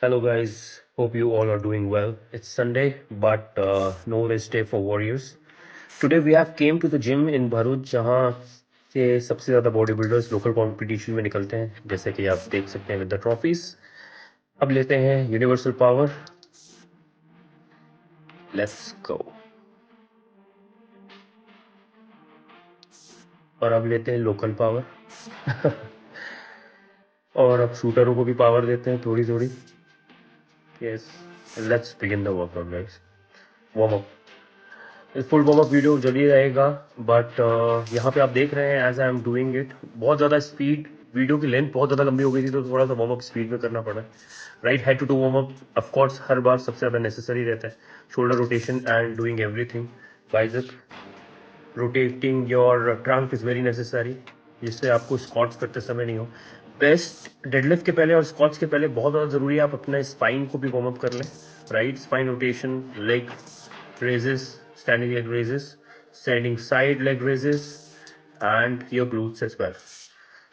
Hello, guys. Hope you all are doing well. It's Sunday, but no rest day for warriors. Today we have came to the gym in Bharuch, जहाँ से सबसे ज़्यादा body builders local competition में निकलते हैं, जैसे कि आप देख सकते हैं विद द ट्रॉफीज। अब लेते हैं यूनिवर्सल पावर। Let's go. और अब लेते हैं लोकल पावर। और अब शूटरों को भी पावर देते हैं थोड़ी थोड़ी। Yes, let's begin the workout guys. Warm up. Full warm up video जल्दी रहेगा, बट यहाँ पे आप देख रहे हैं as I am doing it, बहुत ज़्यादा स्पीड, वीडियो की लेंथ बहुत ज़्यादा लंबी हो गई थी, तो थोड़ा सा वार्म अप स्पीड में करना पड़ा। Right head to warm up of course हर बार सबसे ज़्यादा नेसेसरी रहता है। Shoulder rotation and doing everything. Bicep rotating your trunk is very necessary, जिससे आपको स्क्वाट्स करते समय नहीं हो। बेस्ट डेडलिफ्ट के पहले और स्क्वाट्स के पहले बहुत ज़्यादा ज़रूरी है आप अपने स्पाइन को भी वार्म अप कर लें। Right spine rotation, leg raises, standing leg raises, standing side leg raises, and your glutes as well.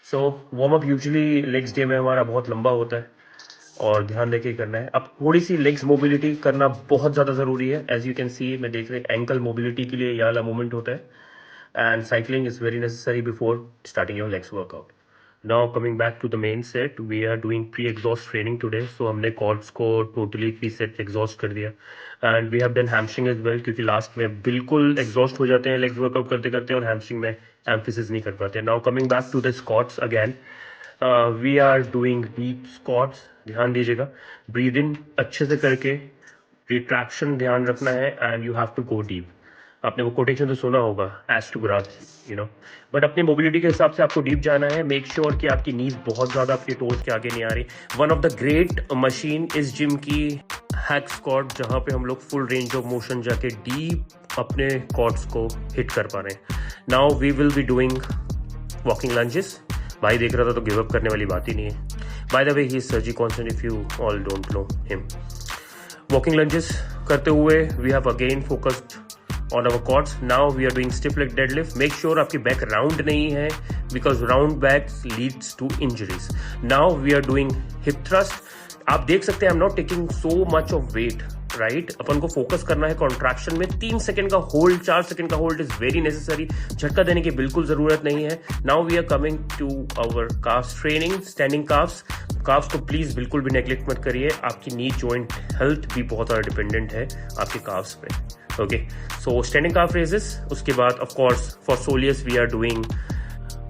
So warm up usually legs day में हमारा बहुत लंबा होता है और ध्यान देके करना है। अब थोड़ी सी लेग्स मोबिलिटी करना बहुत ज़्यादा ज़रूरी है। एज यू कैन सी, मैं देख रहे एंकल मोबिलिटी के लिए ये वाला मूवमेंट होता है, and cycling is very necessary before starting your legs workout. Now coming back to the main set, we are doing pre-exhaust training today. So हमने quads को totally pre-set exhaust कर दिया, and we have done hamstring as well, क्योंकि last में बिल्कुल exhaust हो जाते हैं legs workout करते करते और hamstring में emphasis नहीं कर पाते। Now coming back to the squats again, we are doing deep squats। ध्यान दीजिएगा, breathe in अच्छे से करके, retraction ध्यान रखना है, and you have to go deep। आपने वो कोटेशन तो सुना होगा, as to grasp, you know, but अपनी मोबिलिटी के हिसाब से आपको डीप जाना है। मेक श्योर कि आपकी नीज बहुत ज़्यादा आपके टोज के आगे नहीं आ रही। One of the great machine इस जिम की हैक स्क्वाट, जहाँ पे हम लोग फुल रेंज ऑफ मोशन जाके डीप अपने क्वाड्स को हिट कर पा रहे हैं। Now we will be doing walking lunges. भाई देख रहा था तो गिव अप करने वाली बात ही नहीं है। By the way, he is Sergi Constance if you all don't know him. Walking lunges करते हुए we have again focused on our quads. Now we are doing stiff leg deadlift. Make sure आपकी back round नहीं है, because round back leads to injuries. Now we are doing hip thrust. आप देख सकते हैं I'm not taking so much of weight, right? अपन को focus करना है कॉन्ट्रैक्शन में। 3 सेकंड का होल्ड, 4 सेकंड का होल्ड इज वेरी नेसेसरी। झटका देने की बिल्कुल जरूरत नहीं है। Now we are coming to our calves training, standing calves. Calves को प्लीज बिल्कुल भी नेग्लेक्ट मत करिए, आपकी नी जॉइंट हेल्थ भी बहुत ज़्यादा डिपेंडेंट है आपके काफ्स पे। Okay, so standing calf raises. उसके बाद of course for soleus we are doing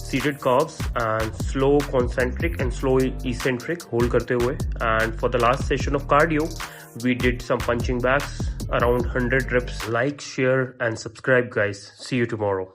seated calves and slow concentric and slow eccentric hold करते हुए। And for the last session of cardio we did some punching bags around 100 reps. Like, share and subscribe guys. See you tomorrow.